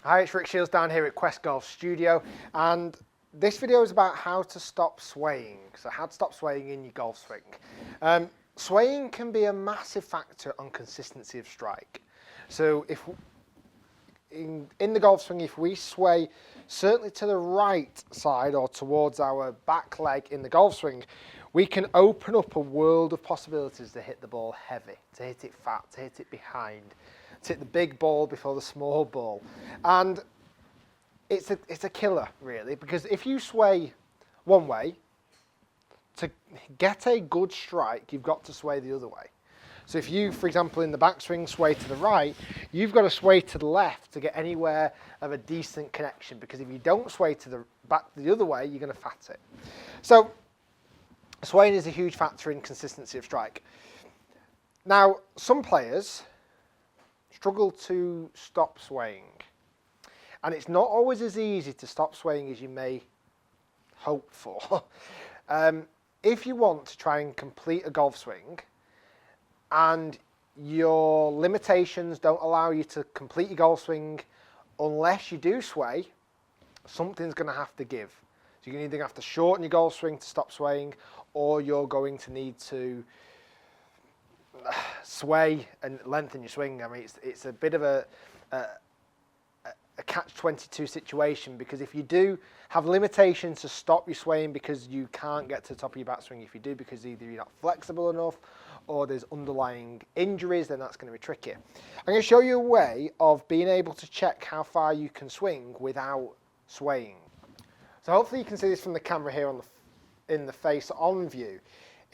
Hi, it's Rick Shields down here at Quest Golf Studio, and this video is about how to stop swaying. So how to stop swaying in your golf swing. Swaying can be a massive factor on consistency of strike. So if in the golf swing, if we sway certainly to the right side or towards our back leg in the golf swing, we can open up a world of possibilities to hit the ball heavy, to hit it fat, to hit it behind, to hit the big ball before the small ball. And it's a killer, really, because if you sway one way, to get a good strike, you've got to sway the other way. So if you, for example, in the backswing sway to the right, you've got to sway to the left to get anywhere of a decent connection, because if you don't sway to the back the other way, you're going to fat it. So swaying is a huge factor in consistency of strike. Now, some players struggle to stop swaying, and it's not always as easy to stop swaying as you may hope for. If you want to try and complete a golf swing and your limitations don't allow you to complete your golf swing unless you do sway, something's going to have to give. So you're either going to have to shorten your golf swing to stop swaying, or you're going to need to sway and lengthen your swing. I mean, it's a bit of a catch-22 situation, because if you do have limitations to stop you swaying because you can't get to the top of your backswing, if you do because either you're not flexible enough or there's underlying injuries, then that's going to be tricky. I'm going to show you a way of being able to check how far you can swing without swaying. So hopefully you can see this from the camera here in the face-on view.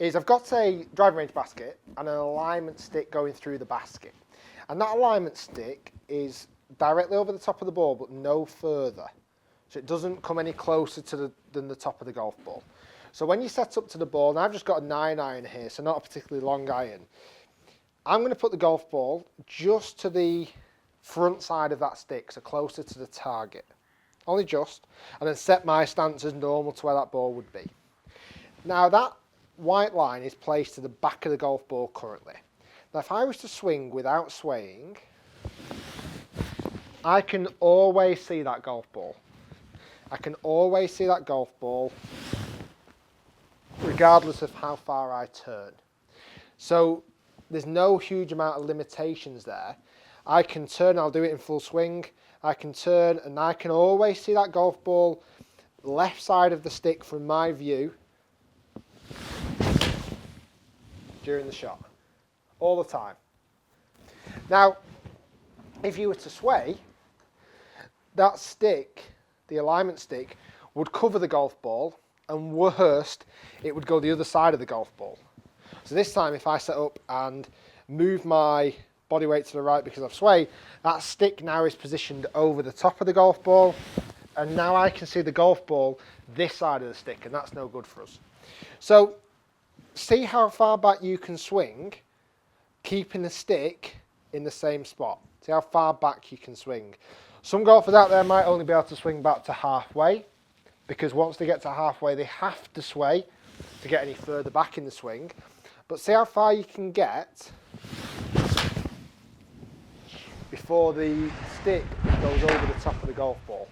I've got a driving range basket and an alignment stick going through the basket. And that alignment stick is directly over the top of the ball, but no further. So it doesn't come any closer than the top of the golf ball. So when you set up to the ball, and I've just got a 9-iron here, so not a particularly long iron, I'm going to put the golf ball just to the front side of that stick, so closer to the target. Only just. And then set my stance as normal to where that ball would be. Now that white line is placed to the back of the golf ball currently. Now if I was to swing without swaying, I can always see that golf ball. I can always see that golf ball regardless of how far I turn. So there's no huge amount of limitations there. I can turn, I'll do it in full swing, I can turn and I can always see that golf ball left side of the stick from my view during the shot, all the time. Now, if you were to sway, that stick, the alignment stick, would cover the golf ball, and worst, it would go the other side of the golf ball. So this time, if I set up and move my body weight to the right because I've swayed, that stick now is positioned over the top of the golf ball, and now I can see the golf ball this side of the stick, and that's no good for us. So see how far back you can swing, keeping the stick in the same spot. See how far back you can swing. Some golfers out there might only be able to swing back to halfway, because once they get to halfway, they have to sway to get any further back in the swing. But see how far you can get before the stick goes over the top of the golf ball.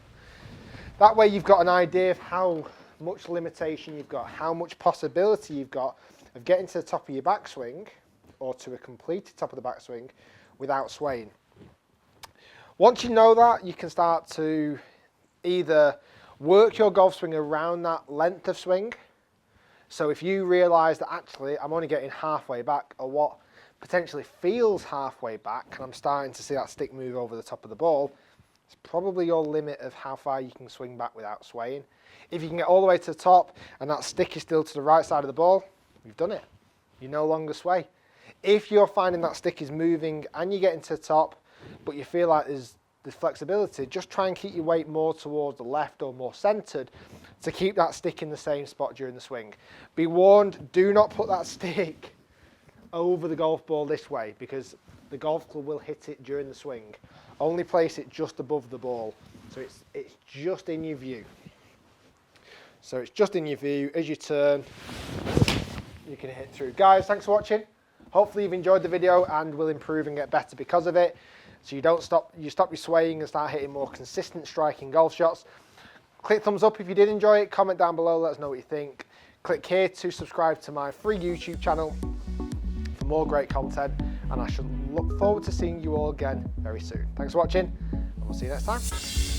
That way you've got an idea of how much limitation you've got, how much possibility you've got of getting to the top of your backswing, or to a completed top of the backswing, without swaying. Once you know that, you can start to either work your golf swing around that length of swing. So if you realise that actually I'm only getting halfway back, or what potentially feels halfway back, and I'm starting to see that stick move over the top of the ball, it's probably your limit of how far you can swing back without swaying. If you can get all the way to the top and that stick is still to the right side of the ball, you've done it. You no longer sway. If you're finding that stick is moving and you're getting to the top, but you feel like there's flexibility, just try and keep your weight more towards the left or more centered to keep that stick in the same spot during the swing. Be warned, do not put that stick over the golf ball this way, because the golf club will hit it during the swing. Only place it just above the ball, so it's just in your view. So it's just in your view. As you turn, you can hit through. Guys, thanks for watching. Hopefully you've enjoyed the video and will improve and get better because of it. so you stop your swaying and start hitting more consistent striking golf shots. Click thumbs up if you did enjoy it, comment down below, let us know what you think. Click here to subscribe to my free YouTube channel for more great content, and I shall look forward to seeing you all again very soon. Thanks for watching, and we'll see you next time.